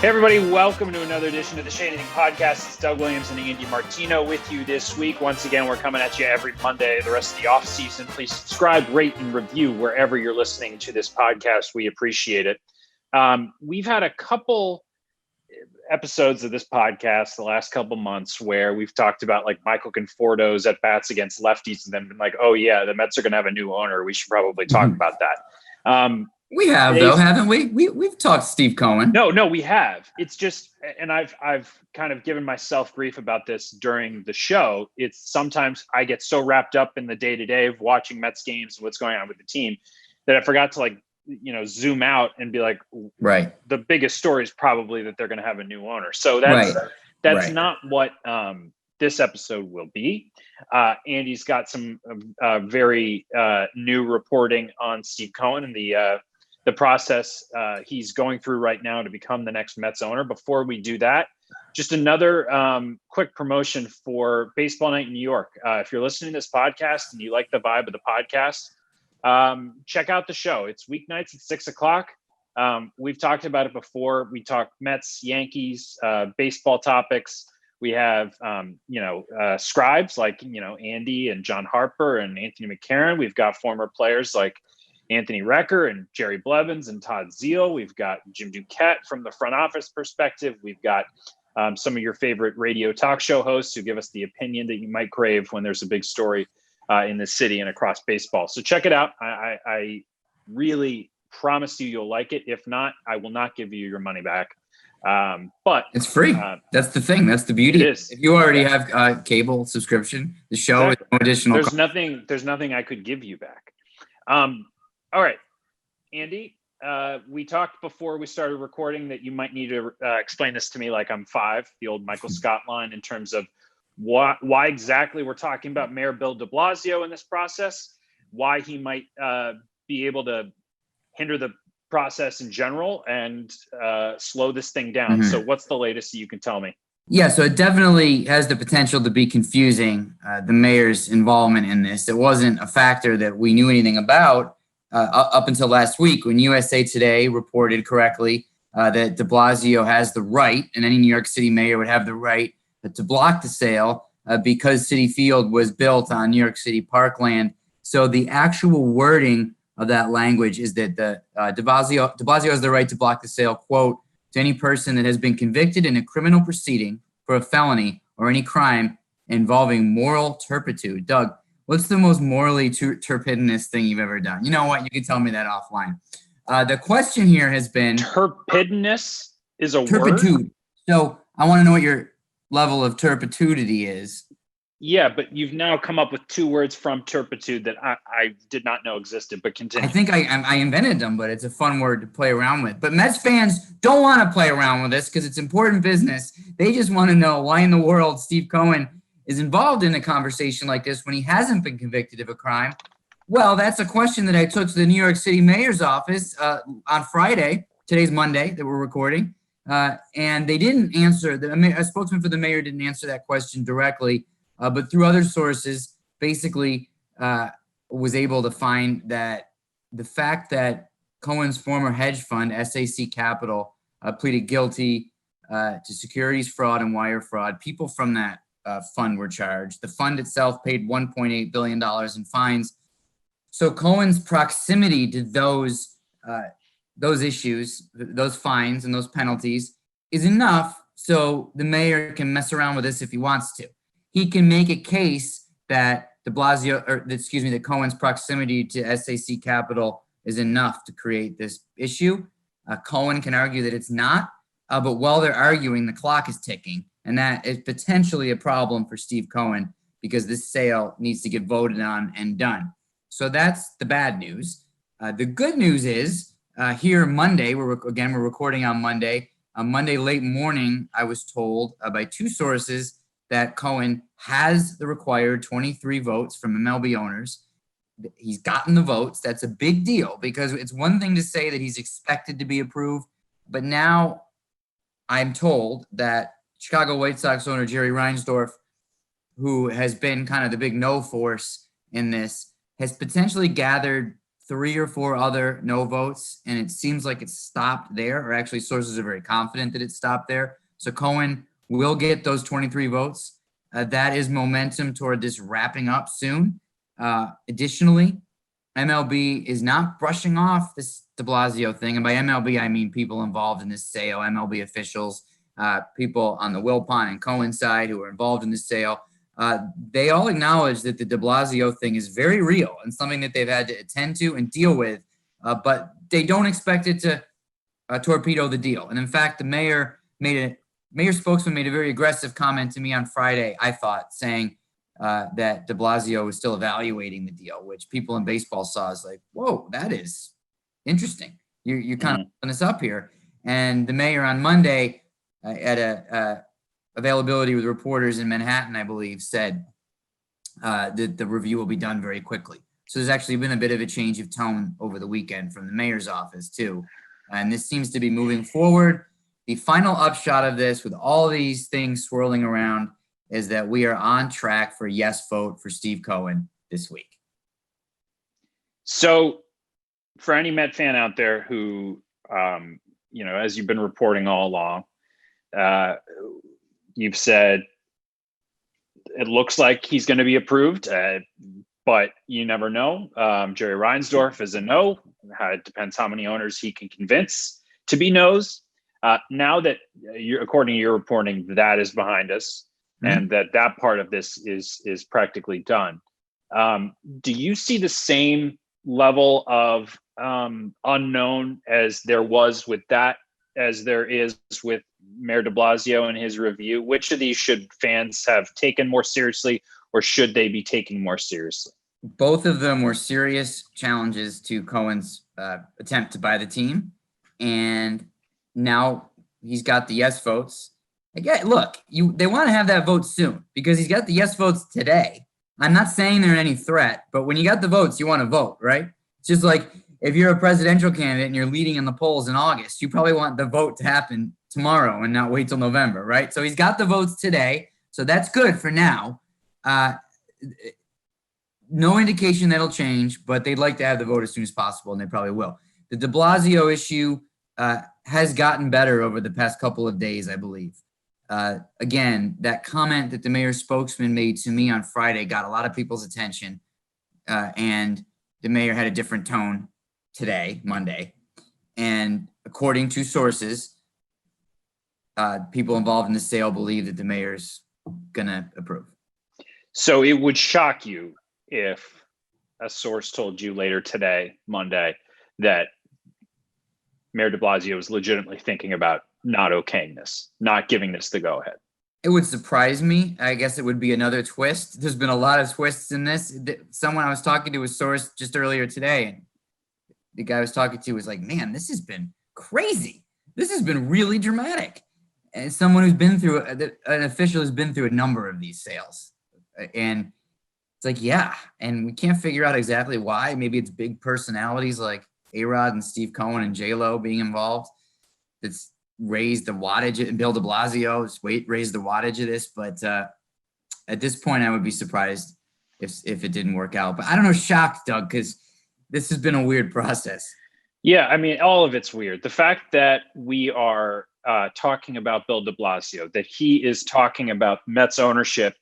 Hey everybody, welcome to another edition of the Shea Anything podcast. It's Doug Williams and Andy Martino with you this week. Once again, we're coming at you every Monday, the rest of the off season. Please subscribe, rate, and review wherever you're listening to this podcast. We appreciate it. We've had a couple episodes of this podcast the last couple months where we've talked about like Michael Conforto's at bats against lefties and then been like, oh yeah, the Mets are going to have a new owner. We should probably talk about that. We have, though, haven't we? We've talked Steve Cohen. No, we have. It's just, and I've kind of given myself grief about this during the show. It's sometimes I get so wrapped up in the day-to-day of watching Mets games and what's going on with the team that I forgot to zoom out and be like, right. The biggest story is probably that they're going to have a new owner. So that's not what this episode will be. Andy's got some very new reporting on Steve Cohen and the process he's going through right now to become the next Mets owner. Before we do that, just another quick promotion for Baseball Night in New York. If you're listening to this podcast and you like the vibe of the podcast, check out the show. It's weeknights at 6:00. We've talked about it before. We talk Mets, Yankees, baseball topics. We have, scribes like, Andy and John Harper and Anthony McCarron. We've got former players like Anthony Recker and Jerry Blevins and Todd Zeal. We've got Jim Duquette from the front office perspective. We've got some of your favorite radio talk show hosts who give us the opinion that you might crave when there's a big story in the city and across baseball. So check it out. I really promise you'll like it. If not, I will not give you your money back. But it's free. That's the thing. That's the beauty. It is. If you already have cable subscription, the show is no additional. There's nothing I could give you back. All right, Andy, we talked before we started recording that you might need to explain this to me like I'm five, the old Michael Scott line, in terms of why exactly we're talking about Mayor Bill de Blasio in this process, why he might be able to hinder the process in general and slow this thing down. So what's the latest that you can tell me? Yeah, so it definitely has the potential to be confusing, the mayor's involvement in this. It wasn't a factor that we knew anything about up until last week when USA Today reported correctly that de Blasio has the right, and any New York City mayor would have the right to block the sale because Citi Field was built on New York City parkland. So the actual wording of that language is that de Blasio has the right to block the sale, quote, to any person that has been convicted in a criminal proceeding for a felony or any crime involving moral turpitude. Doug, what's the most morally turpidinous thing you've ever done? You know what? You can tell me that offline. The question here has been... Turpidness is a turpitude. word? So I want to know what your level of turpitudity is. Yeah, but you've now come up with two words from turpitude that I did not know existed, but continue. I think I invented them, but it's a fun word to play around with. But Mets fans don't want to play around with this because it's important business. They just want to know why in the world Steve Cohen is involved in a conversation like this when he hasn't been convicted of a crime. Well, that's a question that I took to the New York City mayor's office on Friday. Today's Monday that we're recording. And they didn't answer. A spokesman for the mayor didn't answer that question directly. But through other sources, basically was able to find that the fact that Cohen's former hedge fund, SAC Capital, pleaded guilty to securities fraud and wire fraud. People from that fund were charged. The fund itself paid $1.8 billion in fines. So Cohen's proximity to those issues, those fines and those penalties is enough so the mayor can mess around with this if he wants to. He can make a case that that Cohen's proximity to SAC Capital is enough to create this issue. Cohen can argue that it's not, but while they're arguing, the clock is ticking, and that is potentially a problem for Steve Cohen because this sale needs to get voted on and done. So that's the bad news. The good news is here Monday, we're recording on Monday. On Monday late morning, I was told by two sources that Cohen has the required 23 votes from MLB owners. He's gotten the votes. That's a big deal because it's one thing to say that he's expected to be approved, but now I'm told that Chicago White Sox owner Jerry Reinsdorf, who has been kind of the big no force in this, has potentially gathered 3 or 4 other no votes, and it seems like it's stopped there, or actually sources are very confident that it stopped there. So Cohen will get those 23 votes. That is momentum toward this wrapping up soon. Additionally, MLB is not brushing off this de Blasio thing. And by MLB, I mean people involved in this sale, MLB officials, people on the Wilpon and Cohen side who are involved in this sale. They all acknowledge that the de Blasio thing is very real and something that they've had to attend to and deal with, but they don't expect it to torpedo the deal. And in fact, the mayor spokesman made a very aggressive comment to me on Friday, I thought, saying that de Blasio was still evaluating the deal, which people in baseball saw as like, whoa, that is interesting. You're kind of putting this up here. And the mayor on Monday at a availability with reporters in Manhattan, I believe, said that the review will be done very quickly. So there's actually been a bit of a change of tone over the weekend from the mayor's office too. And this seems to be moving forward. The final upshot of this, with all these things swirling around, is that we are on track for yes vote for Steve Cohen this week. So for any Met fan out there who, as you've been reporting all along, you've said it looks like he's going to be approved, but you never know. Jerry Reinsdorf is a no. It depends how many owners he can convince to be no's. Now that, according to your reporting, that is behind us, and that part of this is practically done. Do you see the same level of unknown as there was with that, as there is with Mayor de Blasio and his review? Which of these should fans have taken more seriously, or should they be taking more seriously? Both of them were serious challenges to Cohen's attempt to buy the team. And now he's got the yes votes. Again, look, they want to have that vote soon because he's got the yes votes today. I'm not saying they're any threat, but when you got the votes, you want to vote, right? It's just like if you're a presidential candidate and you're leading in the polls in August, you probably want the vote to happen tomorrow and not wait till November, right? So he's got the votes today. So that's good for now. No indication that'll change, but they'd like to have the vote as soon as possible, and they probably will. The de Blasio issue has gotten better over the past couple of days, I believe. Again, that comment that the mayor's spokesman made to me on Friday got a lot of people's attention, and the mayor had a different tone today, Monday. And according to sources, people involved in the sale believe that the mayor's going to approve. So it would shock you if a source told you later today, Monday, that Mayor de Blasio is legitimately thinking about not okaying this, not giving this the go-ahead. It would surprise me. I guess it would be another twist. There's been a lot of twists in this. Someone I was talking to, a source just earlier today, and the guy I was talking to was like, man, this has been crazy. This has been really dramatic. And someone who's been through, an official who's been through a number of these sales. And it's like, yeah, and we can't figure out exactly why. Maybe it's big personalities like A-Rod and Steve Cohen and J-Lo being involved that's raised the wattage, and Bill de Blasio raised the wattage of this. But at this point, I would be surprised if it didn't work out. But I don't know, shocked, Doug, because this has been a weird process. Yeah, I mean, all of it's weird. The fact that we are talking about Bill de Blasio, that he is talking about Mets ownership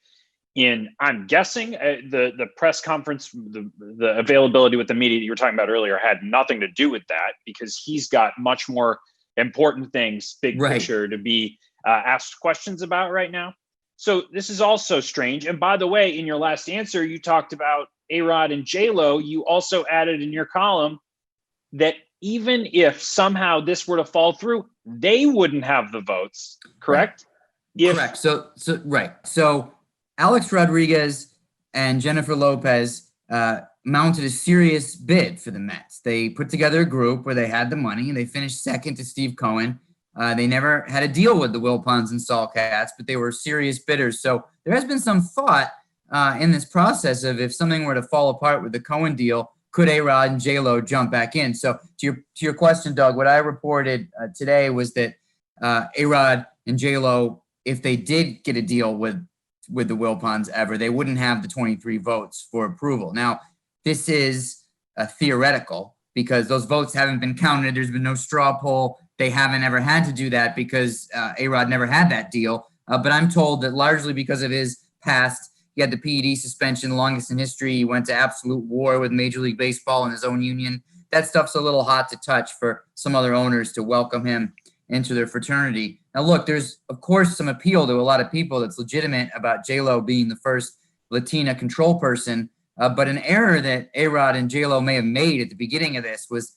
in, I'm guessing, the press conference, the availability with the media that you were talking about earlier had nothing to do with that, because he's got much more important things, big picture, to be asked questions about right now. So this is also strange. And by the way, in your last answer, you talked about A-Rod and J-Lo. You also added in your column that even if somehow this were to fall through, they wouldn't have the votes, correct? Right. Correct. So Alex Rodriguez and Jennifer Lopez mounted a serious bid for the Mets. They put together a group where they had the money, and they finished second to Steve Cohen. They never had a deal with the Wilpons and Salcats, but they were serious bidders. So there has been some thought in this process of, if something were to fall apart with the Cohen deal, could A-Rod and J-Lo jump back in? So to your question, Doug, what I reported today was that A-Rod and J-Lo, if they did get a deal with the Wilpons ever, they wouldn't have the 23 votes for approval. Now, this is theoretical because those votes haven't been counted. There's been no straw poll. They haven't ever had to do that because A-Rod never had that deal. But I'm told that largely because of his past, he had the PED suspension, the longest in history. He went to absolute war with Major League Baseball and his own union. That stuff's a little hot to touch for some other owners to welcome him into their fraternity. Now, look, there's, of course, some appeal to a lot of people that's legitimate about J-Lo being the first Latina control person. But an error that A-Rod and J-Lo may have made at the beginning of this was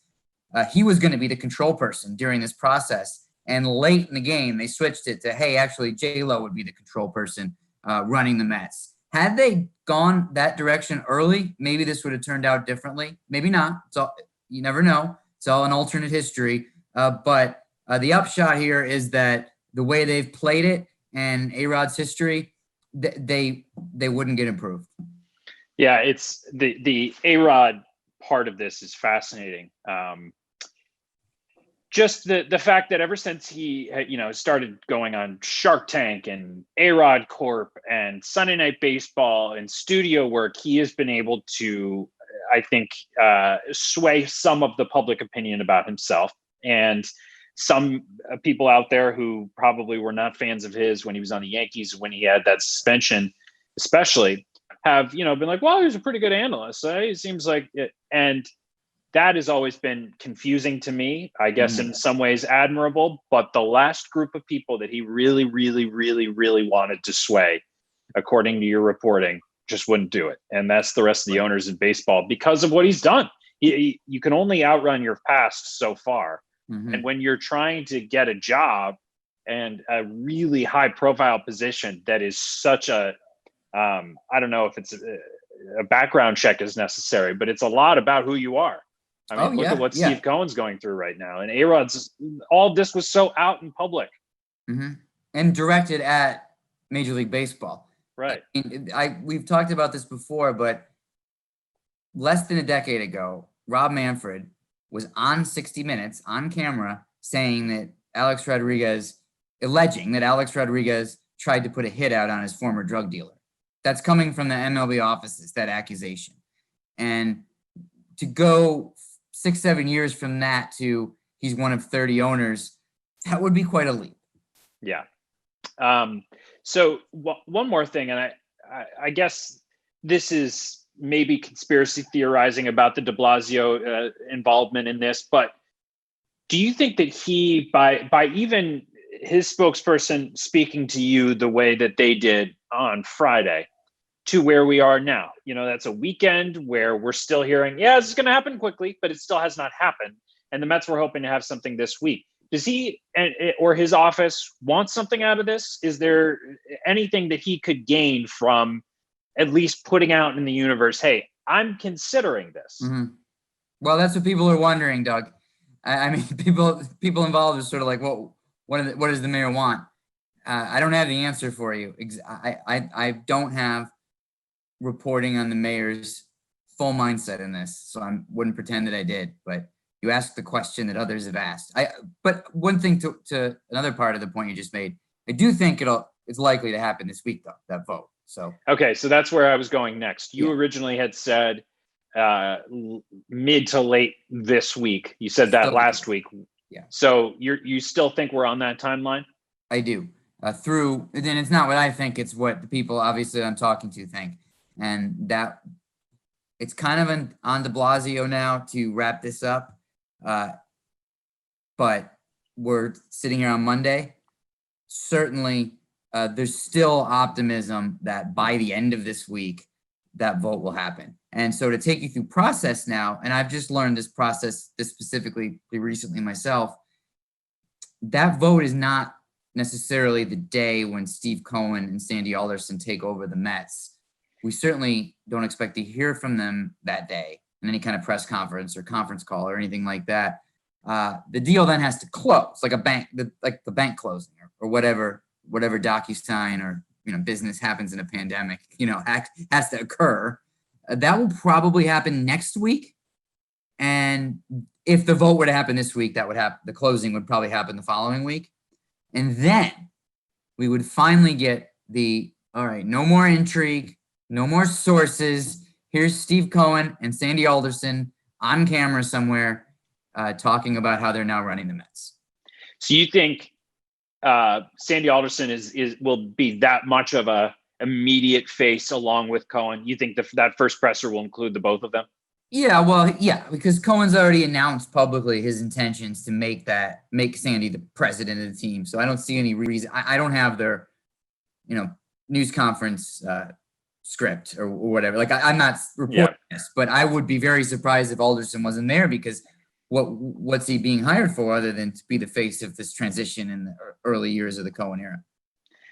he was going to be the control person during this process. And late in the game, they switched it to, hey, actually, J-Lo would be the control person running the Mets. Had they gone that direction early, maybe this would have turned out differently. Maybe not. So you never know. It's all an alternate history. But the upshot here is that the way they've played it and A-Rod's history, they wouldn't get improved. Yeah, it's the A-Rod part of this is fascinating. Just the fact that ever since he started going on Shark Tank and A-Rod Corp and Sunday Night Baseball and studio work, he has been able to, I think, sway some of the public opinion about himself. And some people out there who probably were not fans of his when he was on the Yankees, when he had that suspension, especially, have been like, well, he's a pretty good analyst. He seems like it. And that has always been confusing to me, I guess, in some ways admirable. But the last group of people that he really, really, really, really wanted to sway, according to your reporting, just wouldn't do it. And that's the rest of the owners in baseball because of what he's done. You can only outrun your past so far. And when you're trying to get a job and a really high profile position that is such a, I don't know if it's a background check is necessary, but it's a lot about who you are. I mean, look at what Steve Cohen's going through right now. And A-Rod's, all this was so out in public. And directed at Major League Baseball. Right. We've talked about this before, but less than a decade ago, Rob Manfred was on 60 Minutes on camera saying that alleging that Alex Rodriguez tried to put a hit out on his former drug dealer. That's coming from the MLB offices, that accusation. And to go 6-7 years from that to he's one of 30 owners, that would be quite a leap. Yeah. So one more thing, and I guess this is maybe conspiracy theorizing about the de Blasio involvement in this, but do you think that he, by even his spokesperson speaking to you the way that they did on Friday, to where we are now, that's a weekend where we're still hearing, this is going to happen quickly, but it still has not happened. And the Mets were hoping to have something this week. Does he or his office want something out of this? Is there anything that he could gain from at least putting out in the universe, hey, I'm considering this? Well, that's what people are wondering, Doug. I mean, people involved are sort of like, well, what does the mayor want? I don't have the answer for you. I don't have reporting on the mayor's full mindset in this, so I wouldn't pretend that I did. But you asked the question that others have asked. But one thing to another part of the point you just made, I do think it's likely to happen this week, though, that vote. So okay, so that's where I was going next. You originally had said mid to late this week. You said that last week. Yeah. So you still think we're on that timeline? I do. Then it's not what I think; it's what the people obviously I'm talking to think, and that it's kind of on de Blasio now to wrap this up. But we're sitting here on Monday. Certainly, there's still optimism that by the end of this week, that vote will happen. And so to take you through process now, and I've just learned this process this specifically recently myself, that vote is not necessarily the day when Steve Cohen and Sandy Alderson take over the Mets. We certainly don't expect to hear from them that day in any kind of press conference or conference call or anything like that. The deal then has to close, like a bank, like the bank closing or whatever DocuSign or business happens in a pandemic, has to occur. That will probably happen next week. And if the vote were to happen this week, that would happen. The closing would probably happen the following week. And then we would finally get all right, no more intrigue, no more sources. Here's Steve Cohen and Sandy Alderson on camera somewhere talking about how they're now running the Mets. So you think Sandy Alderson will be that much of a immediate face along with Cohen? You think that first presser will include the both of them? Yeah, well, yeah, because Cohen's already announced publicly his intentions to make Sandy the president of the team. So I don't see any reason. I don't have their, news conference script or whatever. Like I'm not reporting this, but I would be very surprised if Alderson wasn't there, because what's he being hired for other than to be the face of this transition in the early years of the Cohen era?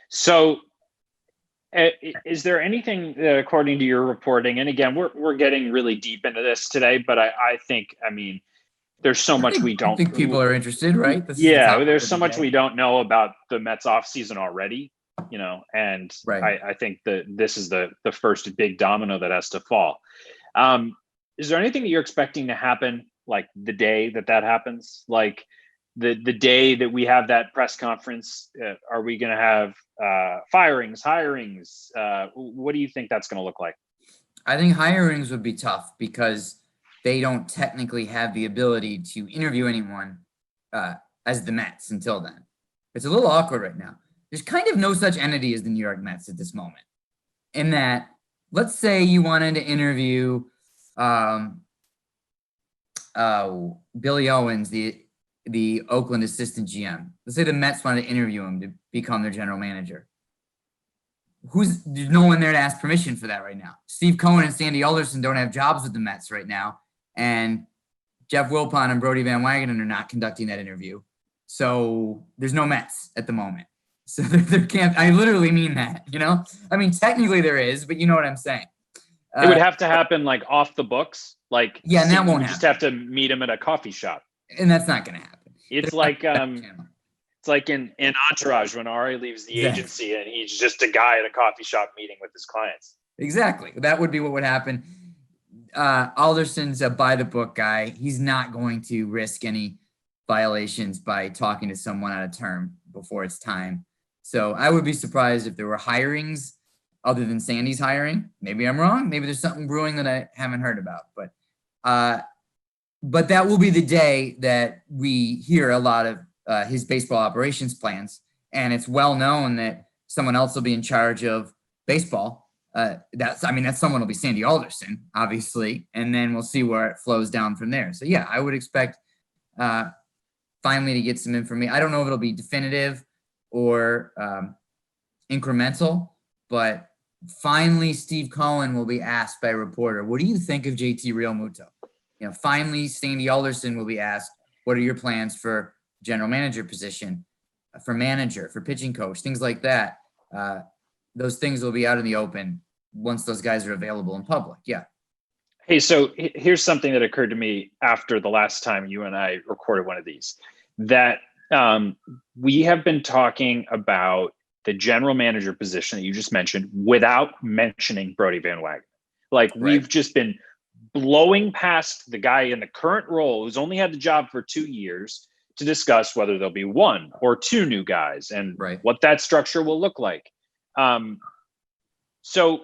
So is there anything that, according to your reporting, and again, we're getting really deep into this today, but I think, there's so much we don't. I think people are interested, right? There's so much we don't know about the Mets offseason already, and right. I think that this is the first big domino that has to fall. Is there anything that you're expecting to happen, like the day that happens, like the day that we have that press conference? Are we going to have firings, hirings? What do you think that's going to look like? I think hirings would be tough because they don't technically have the ability to interview anyone as the Mets until then. It's a little awkward right now. There's kind of no such entity as the New York Mets at this moment. In that, let's say you wanted to interview Billy Owens, the Oakland assistant GM. Let's say the Mets wanted to interview him to become their general manager. There's no one there to ask permission for that right now. Steve Cohen and Sandy Alderson don't have jobs with the Mets right now, and Jeff Wilpon and Brody Van Wagenen are not conducting that interview. So there's no Mets at the moment. So there can't. I literally mean that. Technically there is, but you know what I'm saying. It would have to happen like off the books. Like, and that won't happen. You just have to meet him at a coffee shop. And that's not going to happen. It's like in Entourage when Ari leaves the agency and he's just a guy at a coffee shop meeting with his clients. Exactly. That would be what would happen. Alderson's a by the book guy. He's not going to risk any violations by talking to someone out of term before it's time. So I would be surprised if there were hirings other than Sandy's hiring. Maybe I'm wrong. Maybe there's something brewing that I haven't heard about. But that will be the day that we hear a lot of his baseball operations plans. And it's well known that someone else will be in charge of baseball. That someone will be Sandy Alderson, obviously. And then we'll see where it flows down from there. So, yeah, I would expect finally to get some information. I don't know if it'll be definitive or incremental, but finally Steve Cohen will be asked by a reporter, what do you think of JT Realmuto? Finally Sandy Alderson will be asked, what are your plans for general manager position, for manager, for pitching coach, things like that. Those things will be out in the open once those guys are available in public. Yeah. Hey, so here's something that occurred to me after the last time you and I recorded one of these, that we have been talking about the general manager position that you just mentioned without mentioning Brody Van Wagenen. Like, we've just been blowing past the guy in the current role who's only had the job for 2 years to discuss whether there'll be one or two new guys and what that structure will look like. So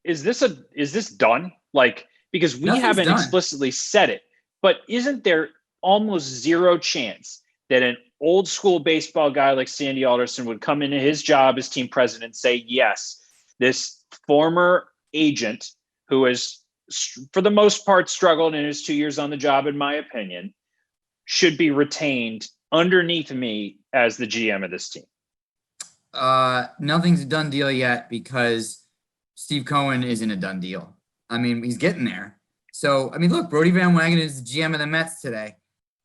is this done? Like, because we haven't explicitly said it, but isn't there almost zero chance that an old school baseball guy like Sandy Alderson would come into his job as team president and say, yes, this former agent who has, for the most part, struggled in his 2 years on the job, in my opinion, should be retained underneath me as the GM of this team? Nothing's a done deal yet because Steve Cohen isn't a done deal. He's getting there. So, look, Brody Van Wagenen is the GM of the Mets today.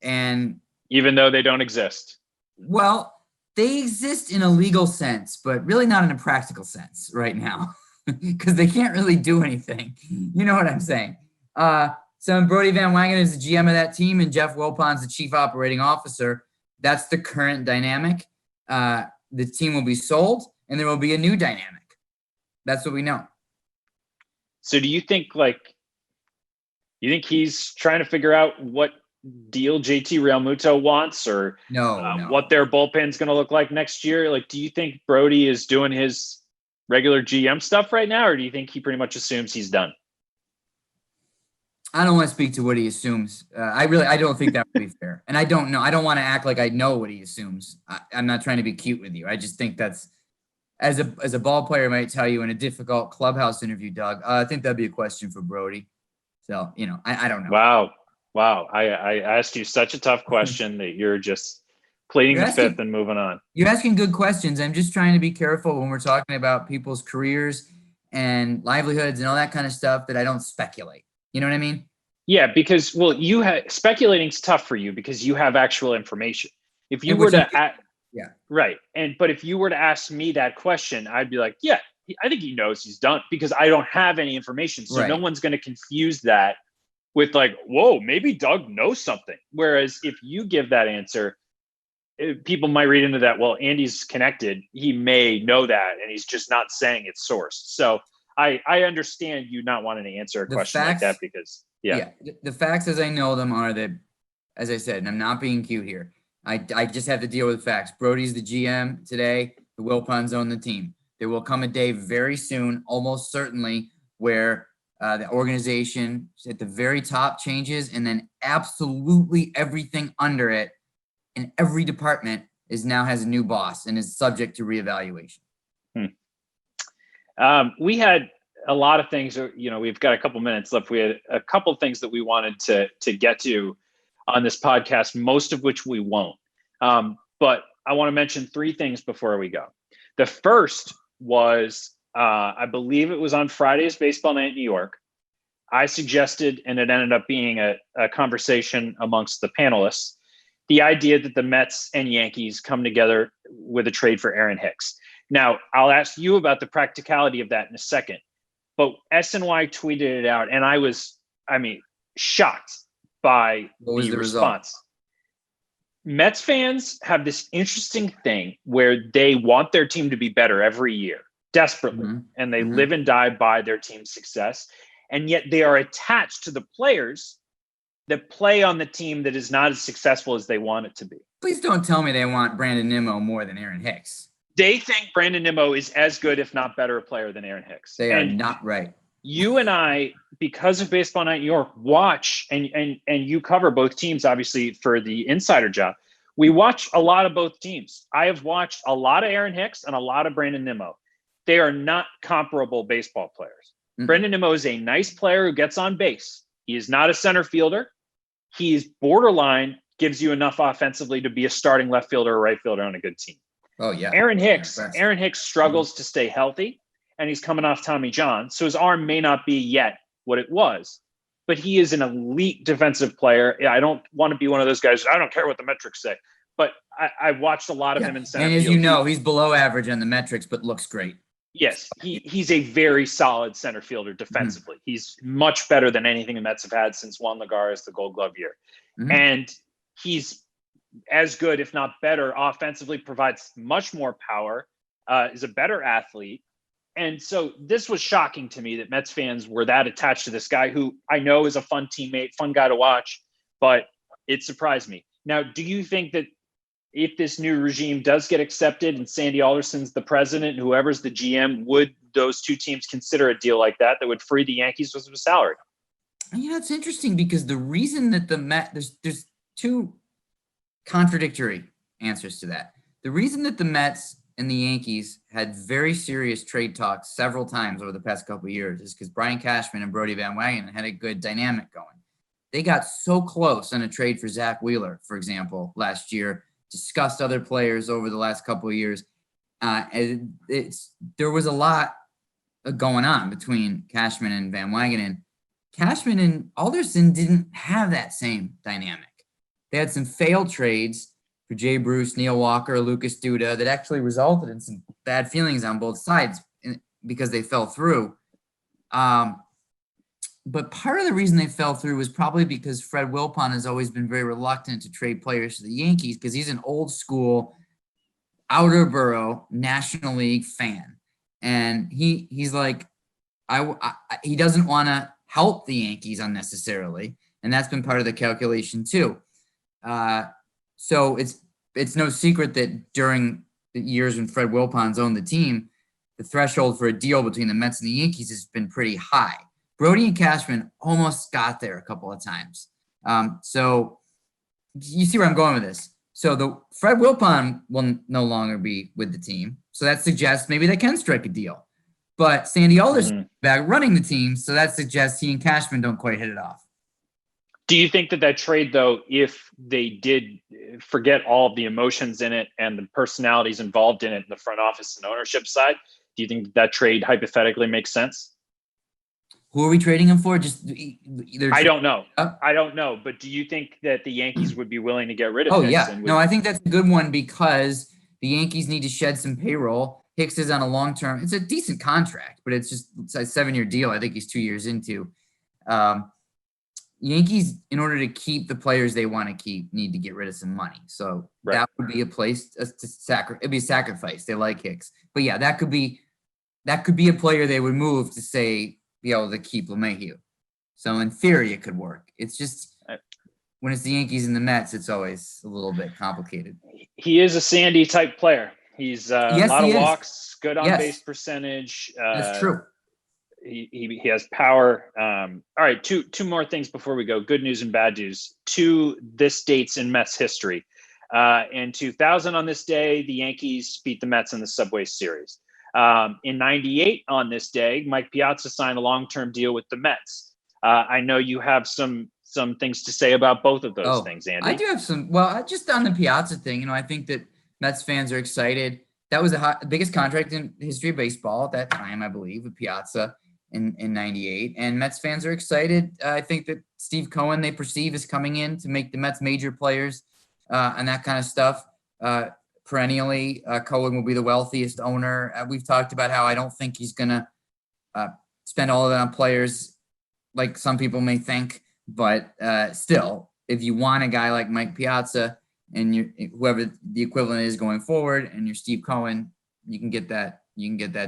And even though they don't exist. Well, they exist in a legal sense, but really not in a practical sense right now because they can't really do anything. You know what I'm saying? So Brody Van Wagenen is the GM of that team and Jeff Wilpon's the chief operating officer. That's the current dynamic. The team will be sold and there will be a new dynamic. That's what we know. So do you think he's trying to figure out what deal JT Realmuto wants or no. What their bullpen's going to look like next year? Like, do you think Brody is doing his regular GM stuff right now, or do you think he pretty much assumes he's done? I don't want to speak to what he assumes. I don't think that would be fair. And I don't know. I don't want to act like I know what he assumes. I'm not trying to be cute with you. I just think that's, as a ball player might tell you in a difficult clubhouse interview, Doug, I think that'd be a question for Brody. So, I don't know. Wow. I asked you such a tough question that you're just pleading the fifth and moving on. You're asking good questions. I'm just trying to be careful when we're talking about people's careers and livelihoods and all that kind of stuff that I don't speculate. You know what I mean? Yeah, because speculating's tough for you because you have actual information. If you were to, yeah, right. But if you were to ask me that question, I'd be like, yeah, I think he knows he's done because I don't have any information. So no one's going to confuse that with like, whoa, maybe Doug knows something. Whereas if you give that answer, people might read into that, well, Andy's connected. He may know that, and he's just not saying it's sourced. So I understand you not wanting to answer a question like that because, the facts as I know them are that, as I said, and I'm not being cute here, I just have to deal with facts. Brody's the GM today. The Wilpons own the team. There will come a day very soon, almost certainly, where the organization at the very top changes, and then absolutely everything under it in every department now has a new boss and is subject to reevaluation. We had a lot of things, we've got a couple minutes left. We had a couple of things that we wanted to get to on this podcast, most of which we won't. But I want to mention three things before we go. The first was, I believe it was on Friday's Baseball Night in New York. I suggested, and it ended up being a conversation amongst the panelists, the idea that the Mets and Yankees come together with a trade for Aaron Hicks. Now, I'll ask you about the practicality of that in a second, but SNY tweeted it out, and I was, shocked by the response. Mets fans have this interesting thing where they want their team to be better every year, desperately, and they live and die by their team's success, and yet they are attached to the players that play on the team that is not as successful as they want it to be. Please don't tell me they want Brandon Nimmo more than Aaron Hicks. They think Brandon Nimmo is as good, if not better, a player than Aaron Hicks. They are not right. You and I, because of Baseball Night in New York, watch, and you cover both teams, obviously, for the insider job. We watch a lot of both teams. I have watched a lot of Aaron Hicks and a lot of Brandon Nimmo. They are not comparable baseball players. Brandon Nimmo is a nice player who gets on base. He is not a center fielder. He's borderline, gives you enough offensively to be a starting left fielder or right fielder on a good team. Oh, yeah. Aaron Hicks struggles to stay healthy, and he's coming off Tommy John. So his arm may not be yet what it was, but he is an elite defensive player. I don't want to be one of those guys. I don't care what the metrics say, but I watched a lot of him in center field. And as you know, he's below average on the metrics, but looks great. Yes, he's a very solid center fielder defensively. He's much better than anything the Mets have had since Juan Lagares' the Gold Glove year. And he's as good, if not better, offensively, provides much more power, is a better athlete. And so this was shocking to me that Mets fans were that attached to this guy who I know is a fun teammate, fun guy to watch, but it surprised me. Now, do you think that if this new regime does get accepted and Sandy Alderson's the president and whoever's the GM, would those two teams consider a deal like that would free the Yankees with a salary? It's interesting because the reason that the Mets, there's two contradictory answers to that. The reason that the Mets and the Yankees had very serious trade talks several times over the past couple of years is because Brian Cashman and Brodie Van Wagenen had a good dynamic going. They got so close on a trade for Zach Wheeler, for example, last year, discussed other players over the last couple of years. There was a lot going on between Cashman and Van Wagenen. Cashman and Alderson didn't have that same dynamic. They had some failed trades for Jay Bruce, Neil Walker, Lucas Duda that actually resulted in some bad feelings on both sides because they fell through. But part of the reason they fell through was probably because Fred Wilpon has always been very reluctant to trade players to the Yankees because he's an old school outer borough National League fan. And he's like, he doesn't want to help the Yankees unnecessarily. And that's been part of the calculation too. So it's no secret that during the years when Fred Wilpon's owned the team, the threshold for a deal between the Mets and the Yankees has been pretty high. Brody and Cashman almost got there a couple of times. So you see where I'm going with this. So the Fred Wilpon will no longer be with the team. So that suggests maybe they can strike a deal. But Sandy Alderson back running the team, so that suggests he and Cashman don't quite hit it off. Do you think that trade, though, if they did forget all of the emotions in it and the personalities involved in it in the front office and ownership side, do you think that trade hypothetically makes sense? Who are we trading him for? I don't know. I don't know. But do you think that the Yankees would be willing to get rid of Hicks? Yeah. No, I think that's a good one because the Yankees need to shed some payroll. Hicks is on a long-term. It's a decent contract, but it's a 7-year deal. I think he's 2 years into. Yankees, in order to keep the players they want to keep, need to get rid of some money. So that would be a place to it'd be a sacrifice. They like Hicks. But yeah, that could be a player they would move to say, be able to keep LeMahieu. So in theory, it could work. It's just when it's the Yankees and the Mets, it's always a little bit complicated. He is a Sandy type player. He's a lot of walks, good on base percentage. That's true. He has power. All right, two more things before we go. Good news and bad news. Two this dates in Mets history. In 2000 on this day, the Yankees beat the Mets in the Subway Series. In 98 on this day, Mike Piazza signed a long-term deal with the Mets. I know you have some things to say about both of those things, Andy. I do have some. Well, just on the Piazza thing, I think that Mets fans are excited. That was the biggest contract in the history of baseball at that time, I believe, with Piazza in 98. And Mets fans are excited. I think that Steve Cohen, they perceive, is coming in to make the Mets major players and that kind of stuff. Perennially, Cohen will be the wealthiest owner. We've talked about how I don't think he's going to spend all of it on players like some people may think. But still, if you want a guy like Mike Piazza and whoever the equivalent is going forward, and you're Steve Cohen, you can get that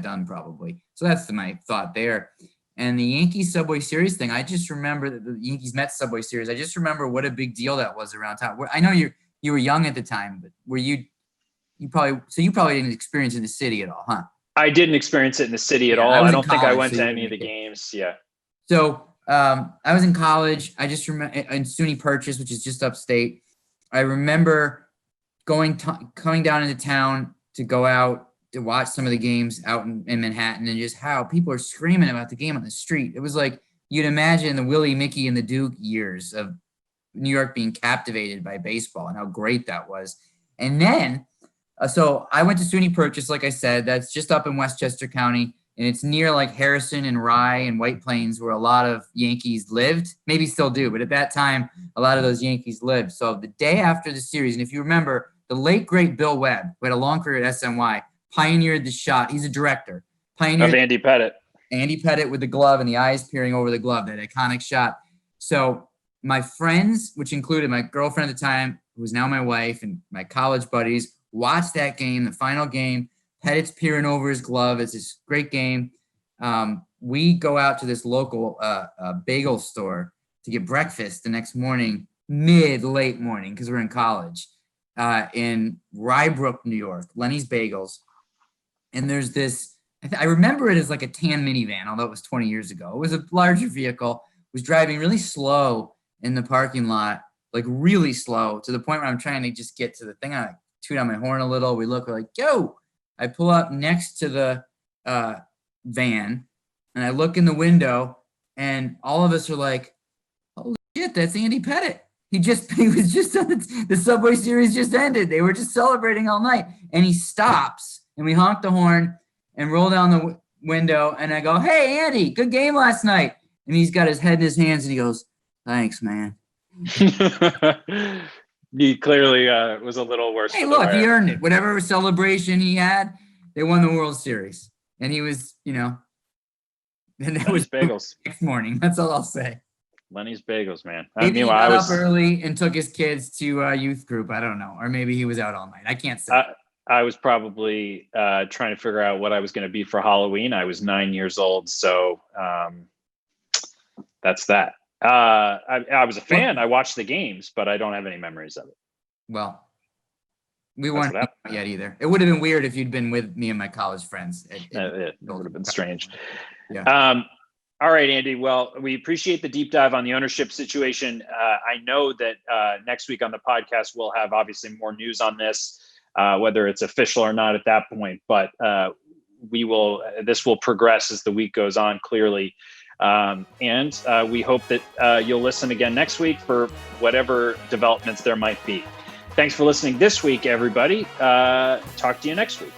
done probably. So that's my thought there. And the Yankees Subway Series thing, I just remember the Yankees Mets Subway Series. I just remember what a big deal that was around town. I know you were young at the time, but were you probably didn't experience it in the city at all, huh? I didn't experience it in the city at all. I don't think I went to any of the games. Yeah. So I was in college. I just remember in SUNY Purchase, which is just upstate. I remember coming down into town to go out to watch some of the games out in Manhattan, and just how people are screaming about the game on the street. It was like you'd imagine the Willie, Mickey, and the Duke years of New York being captivated by baseball and how great that was. And then, so I went to SUNY Purchase, like I said, that's just up in Westchester County. And it's near like Harrison and Rye and White Plains, where a lot of Yankees lived, maybe still do. But at that time, a lot of those Yankees lived. So the day after the series, and if you remember, the late, great Bill Webb, who had a long career at SNY, pioneered the shot. He's a director. Pioneered of Andy Pettitte. Andy Pettitte with the glove and the eyes peering over the glove, that iconic shot. So my friends, which included my girlfriend at the time, who is now my wife, and my college buddies, watched that game, the final game. Pettitte's peering over his glove. It's this great game. We go out to this local bagel store to get breakfast the next morning, late morning, because we're in college, in Rybrook, New York, Lenny's Bagels. And there's this, I remember it as like a tan minivan, although it was 20 years ago. It was a larger vehicle. It was driving really slow in the parking lot, like really slow, to the point where I'm trying to just get to the thing. I toot on my horn a little. We look, we're like, yo. I pull up next to the van, and I look in the window, and all of us are like, holy shit, that's Andy Pettitte. He was just on the Subway Series just ended. They were just celebrating all night. And he stops, and we honk the horn and roll down the window, and I go, hey, Andy, good game last night. And he's got his head in his hands, and he goes, thanks, man. He clearly was a little worse. Hey, look, he earned it. Whatever celebration he had, they won the World Series. And he was, and that was bagels next morning. That's all I'll say. Lenny's Bagels, man. Maybe he got up early and took his kids to a youth group. I don't know. Or maybe he was out all night. I can't say. I was probably trying to figure out what I was going to be for Halloween. I was 9 years old. So that's that. I was a fan. I watched the games, but I don't have any memories of it. Well, we weren't yet either. It would have been weird if you'd been with me and my college friends. It would have been strange. Yeah. All right, Andy. Well, we appreciate the deep dive on the ownership situation. I know that next week on the podcast, we'll have obviously more news on this, whether it's official or not at that point. But this will progress as the week goes on, clearly. And we hope that you'll listen again next week for whatever developments there might be. Thanks for listening this week, everybody. Talk to you next week.